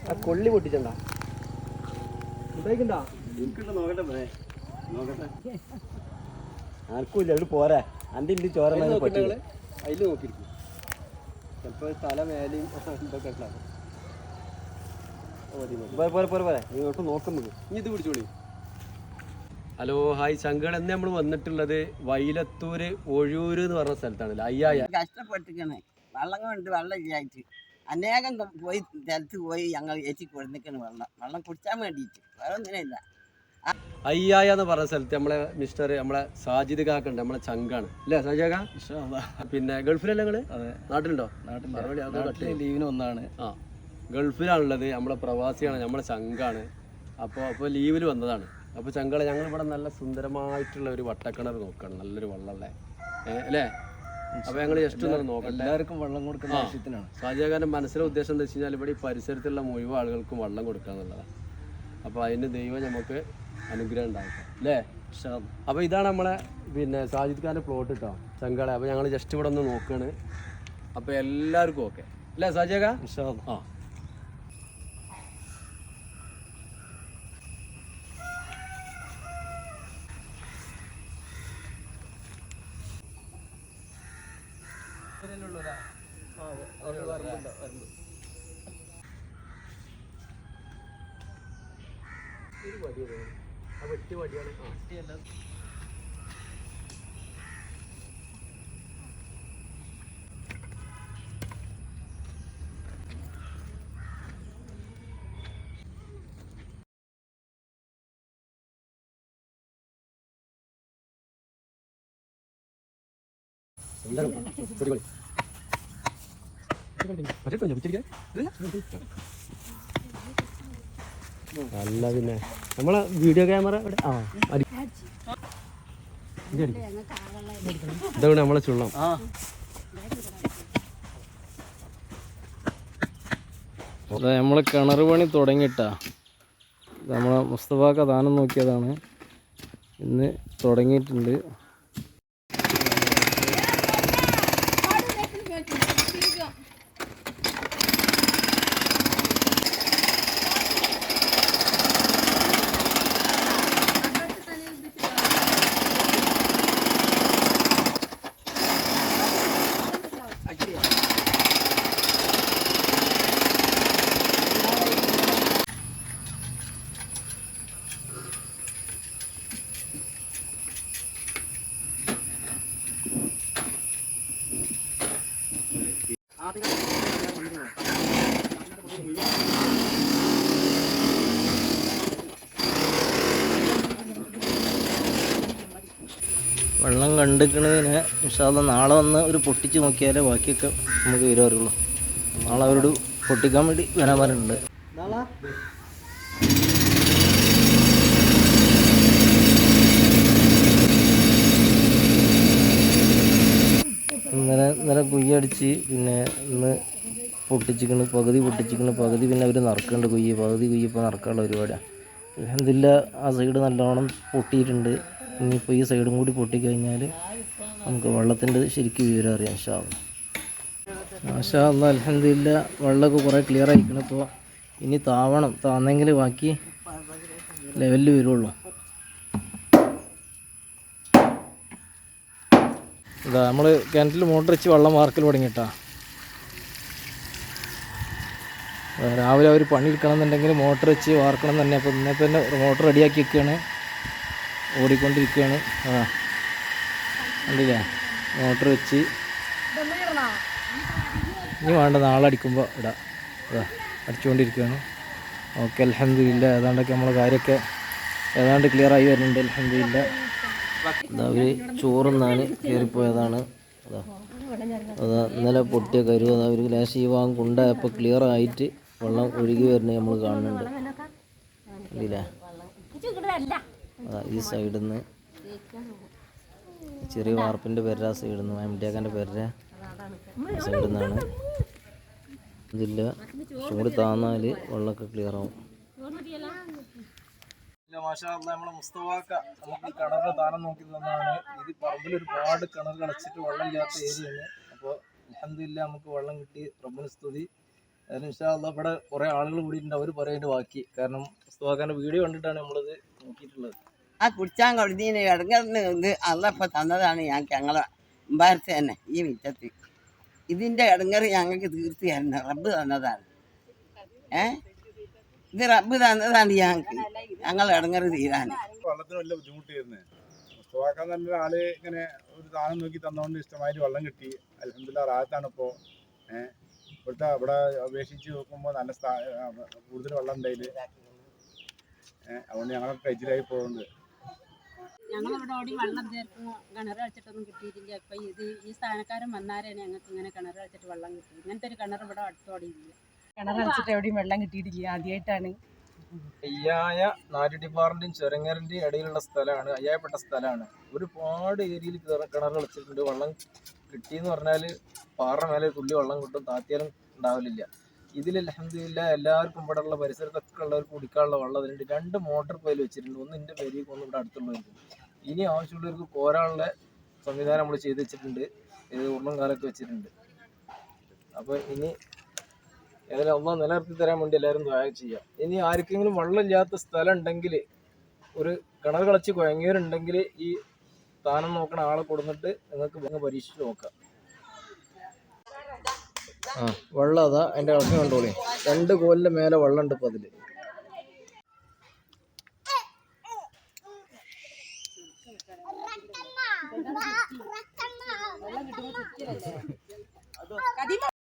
ആ കൊള്ളി പൊട്ടിച്ചണ്ട ഉണ്ടായിക്കണ്ടാ നോക്കട്ടെ നോക്കട്ടെ ആർക്കും ഇല്ല പോരാ എൻ്റെ ഇല്ല ചോര അതിൽ നോക്കിയിരിക്കും ചിലപ്പോൾ തല മേലെയും ഇതൊക്കെ ഉണ്ടാകും. പോരെ ഇങ്ങോട്ട് നോക്കുന്നത് ഇനി ഇത് പിടിച്ചോളി. ഹലോ ഹായ് ചങ്കൾ എന്ന് നമ്മൾ വന്നിട്ടുള്ളത് വൈലത്തൂര് ഒഴൂര് എന്ന് പറഞ്ഞ സ്ഥലത്താണല്ലോ. കഷ്ടപ്പെട്ടിക്കണേ വെള്ളം കൊണ്ട് വെള്ളം ഇല്ലായിട്ട് അനേകം പോയി സ്ഥലത്ത് പോയി ഞങ്ങൾ ഏറ്റി കൊടുന്നിക്കണ് വെള്ളം കുടിച്ചാൻ വേണ്ടിയിട്ട് വേറെ ഒന്നിനില്ല. അയ്യായ എന്ന് പറഞ്ഞ സ്ഥലത്ത് നമ്മളെ സാജിദ് കാക്കുണ്ട്, നമ്മളെ ചങ്കാണ് അല്ലേ സാജിദ് കാക്ക? പിന്നെ ഗൾഫിലല്ലേ നിങ്ങള്? നാട്ടിലുണ്ടോ? ലീവിന് ഒന്നാണ്. ആ ഗൾഫിലാണുള്ളത്, നമ്മളെ പ്രവാസിയാണ്, നമ്മളെ ചങ്കാണ്. അപ്പോൾ ലീവിൽ വന്നതാണ്. അപ്പോൾ ചങ്കളെ ഞങ്ങളിവിടെ നല്ല സുന്ദരമായിട്ടുള്ള ഒരു വട്ടക്കിണർ നോക്കുകയാണ്, നല്ലൊരു വെള്ളമല്ലേ അല്ലേ? അപ്പോൾ ഞങ്ങൾ ജസ്റ്റ് ഒന്ന് നോക്കട്ടെ. എല്ലാവർക്കും വെള്ളം കൊടുക്കുന്ന ആവശ്യത്തിനാണ്. ഷാജിയാക്കാരൻ്റെ മനസ്സിലെ ഉദ്ദേശം എന്താ വെച്ച് കഴിഞ്ഞാൽ ഇവിടെ ഈ പരിസരത്തുള്ള മുഴുവൻ ആളുകൾക്കും വെള്ളം കൊടുക്കുക എന്നുള്ളതാണ്. അപ്പോൾ അതിന് ദൈവം നമുക്ക് അനുഗ്രഹം ഉണ്ടാകട്ടെ അല്ലേ? അപ്പോൾ ഇതാണ് നമ്മളെ പിന്നെ സാജിദ് ഖാൻ്റെ പ്ലോട്ട് കേട്ടോ ചങ്കളെ. അപ്പോൾ ഞങ്ങൾ ജസ്റ്റ് ഇവിടെ ഒന്ന് നോക്കുകയാണ്. അപ്പോൾ എല്ലാവർക്കും ഓക്കെ അല്ലേ സാജിയാക്ക? ആ അല്ല പിന്നെ നമ്മളെ വീഡിയോ ക്യാമറ ഇതാണ് നമ്മളെ ചുള്ളം. നമ്മളെ കിണർ പണി തുടങ്ങിയിട്ടാ. നമ്മളെ മുസ്തഫാക്ക ദാനം നോക്കിയതാണ്, ഇന്ന് തുടങ്ങിയിട്ടുണ്ട്. വെള്ളം കണ്ടിക്കണതിന് ഇൻഷാല്ലാ നാളെ വന്ന് ഒരു പൊട്ടിച്ച് നോക്കിയാലേ ബാക്കിയൊക്കെ നമുക്ക് വരുള്ളൂ. നാളെ അവരോട് പൊട്ടിക്കാൻ വേണ്ടി വരാൻ പറഞ്ഞിട്ടുണ്ട്. ഇന്നലെ കുയ്യടിച്ച് പിന്നെ ഇന്ന് പൊട്ടിച്ചിക്കണ്, പകുതി പൊട്ടിച്ചിക്കണ്, പകുതി പിന്നെ അവർ നറുക്കുന്നുണ്ട്. പകുതി കുയ്യ് ഇപ്പോൾ നറുക്കാനുള്ള പരിപാടിയാണ്. എന്തില്ല ആ സൈഡ് നല്ലോണം പൊട്ടിയിട്ടുണ്ട്. ഇനിയിപ്പോൾ ഈ സൈഡും കൂടി പൊട്ടിക്കഴിഞ്ഞാൽ നമുക്ക് വെള്ളത്തിൻ്റെ ശരിക്കും വിവരം അറിയാം. മാഷാ അല്ലാഹ് അൽഹംദുലില്ലാ വെള്ളമൊക്കെ കുറേ ക്ലിയർ ആയിക്കണം. ഇപ്പോൾ ഇനി താന്നെങ്കിൽ ബാക്കി ലെവലിൽ വരുള്ളൂ. ഇതാ നമ്മൾ കിണറ്റിൽ മോട്ടർ വെച്ച് വെള്ളം വാർക്കൽ തുടങ്ങിയിട്ടാ. രാവിലെ അവർ പണിയെടുക്കണം എന്നുണ്ടെങ്കിൽ മോട്ടർ വെച്ച് വാർക്കണം തന്നെ. അപ്പോൾ ഇന്നപ്പോൾ തന്നെ മോട്ടർ റെഡിയാക്കി വെക്കുകയാണ്, ഓടിക്കൊണ്ടിരിക്കുകയാണ്. കണ്ടില്ലേ മോട്ടർ വെച്ച് ഇനി വേണ്ട നാളെ അടിക്കുമ്പോൾ ഇടാം. അടിച്ചുകൊണ്ടിരിക്കുകയാണ്. ഓക്കെ അൽഹംദുലില്ലാ ഏതാണ്ടൊക്കെ നമ്മളെ കാര്യമൊക്കെ ഏതാണ്ട് ക്ലിയർ ആയി വരുന്നുണ്ട് അൽഹംദുലില്ലാ. അവർ ചോറുന്നാൻ കയറിപ്പോയതാണ്. അതാ ഇന്നലെ പൊട്ടിയ കരുവ് അതാ ഒരു ഗ്ലാസ് ഈ വാങ്ങും കൊണ്ടായപ്പോൾ ക്ലിയർ ആയിട്ട് വെള്ളം ഒഴുകി വരുന്നത് നമ്മൾ കാണുന്നുണ്ട്. ഇല്ലേ ഈ സൈഡിൽ നിന്ന് ചെറിയ വാർപ്പിൻ്റെ പേര സൈഡിൽ നിന്ന് എംഡിയാക്കാൻ്റെ പേര സൈഡിൽ നിന്നാണ്. ഇതില്ല ചൂട് താന്നാൽ വെള്ളമൊക്കെ ക്ലിയർ ആവും. മാഷാ അല്ലാഹ് നമ്മളെ മുസ്തഫാക്ക നമുക്ക് കിണറിന് ദാനം നോക്കി തന്നതാണ്. ഇത് പറമ്പിൽ ഒരുപാട് കിണർ കളിച്ചിട്ട് വെള്ളം ഇല്ലാത്ത ഏരിയയാണ്. അപ്പോൾ അൽഹംദുലില്ലാ നമുക്ക് വെള്ളം കിട്ടി, റബ്ബിന് സ്തുതി. ഇവിടെ കുറെ ആളുകൾ കൂടിയിട്ടുണ്ട്. അവർ പറയുന്നത് ബാക്കി, കാരണം മുസ്തഫാക്കാന്റെ വീഡിയോ കണ്ടിട്ടാണ് നമ്മളിത് നോക്കിയിട്ടുള്ളത്. ആ കുടിച്ചാൻ കൊടുത്തീന് ഇടങ്ങറിന് ഇത് അള്ളപ്പം തന്നതാണ് ഞങ്ങൾക്ക് ഞങ്ങളെ മുമ്പാരത്ത് തന്നെ ഈ മിറ്റത്ത്. ഇതിൻ്റെ ഇടങ്ങറ് ഞങ്ങൾക്ക് തീർത്ത് തരണം, റബ്ബ് തന്നതാണ്. ഇത് റബ്ബ് തന്നതാണ് ഞങ്ങൾ ഇടങ്ങറ് തീരാൻ. വെള്ളത്തിന് വലിയ ബുദ്ധിമുട്ടായിരുന്നു. മുസ്തഫാക്ക നല്ലൊരാള് ഇങ്ങനെ ഒരു ദാനം നോക്കി തന്നുകൊണ്ട് ഇഷ്ടമായിട്ട് വെള്ളം കിട്ടി. അൽഹംദുലില്ലാ റാഹത്താണ് ഇപ്പോൾ. ഇവിടുത്തെ ഇവിടെ അപേക്ഷിച്ച് നോക്കുമ്പോൾ നല്ല കൂടുതൽ വെള്ളം ഉണ്ടായില്. അതുകൊണ്ട് ഞങ്ങളൊക്കെ കഴിച്ചിലായി പോകുന്നത്. ഞങ്ങളിവിടെ ഓടി വെള്ളം ചേർക്കും കിണർ കളിച്ചിട്ടൊന്നും കിട്ടിയിട്ടില്ല. അപ്പം ഈ സ്ഥാനക്കാരൻ വന്നാലാണ് ഞങ്ങൾക്ക് ഇങ്ങനെ കിണർ കളിച്ചിട്ട് വെള്ളം കിട്ടി. ഇങ്ങനത്തെ ഒരു കിണർ ഇവിടെ അടുത്തോടിയില്ല. കിണർ കളിച്ചിട്ട് എവിടെയും വെള്ളം കിട്ടിയിട്ടില്ല, ആദ്യമായിട്ടാണ്. അയ്യായ നാലുടിപ്പാറിന്റെയും ചെറങ്ങറിന്റെയും ഇടയിലുള്ള സ്ഥലമാണ്, അയ്യായപ്പെട്ട സ്ഥലമാണ്. ഒരുപാട് ഏരിയയിൽ കിണർ കളിച്ചിട്ടുണ്ട്. വെള്ളം കിട്ടിയെന്ന് പറഞ്ഞാൽ പാറ മേലെ തുള്ളി വെള്ളം കിട്ടും, താത്തിയാലും ഉണ്ടാവലില്ല. ഇതിൽ അൽഹംദുലില്ലാ എല്ലാവർക്കും ഇവിടെ ഉള്ള പരിസരത്തൊക്കെ ഉള്ളവർക്ക് കുടിക്കാനുള്ള വെള്ളം അതിലുണ്ട്. 2 മോട്ടോർ പൈൽ വെച്ചിട്ടുണ്ട്, ഒന്ന് എൻ്റെ പേരിലേക്ക്, ഒന്ന് ഇവിടെ അടുത്തുള്ളവർക്ക്. ഇനി ആവശ്യമുള്ളവർക്ക് കോരാനുള്ള സംവിധാനം നമ്മൾ ചെയ്ത് വെച്ചിട്ടുണ്ട്. ഇത് ഉരുളും കാലൊക്കെ വെച്ചിട്ടുണ്ട്. അപ്പോൾ ഇനി ഏതായാലും ഒന്നാം നിലനിർത്തി തരാൻ വേണ്ടി എല്ലാവരും ദുആ ചെയ്യാം. ഇനി ആർക്കെങ്കിലും വെള്ളമില്ലാത്ത സ്ഥലം ഉണ്ടെങ്കിൽ, ഒരു കിണർ കളിച്ച് കുഴങ്ങിയവരുണ്ടെങ്കിൽ ഈ സ്ഥാനം നോക്കണ ആളെ കൊടുത്തിട്ട് നിങ്ങൾക്ക് പരീക്ഷിച്ച് നോക്കാം. വെള്ളം അതാ അതിൻ്റെ ഇളക്കം കണ്ടോളി. 2 കോലിൻ്റെ മേലെ വെള്ളം ഉണ്ട് ഇപ്പോൾ അതിൽ.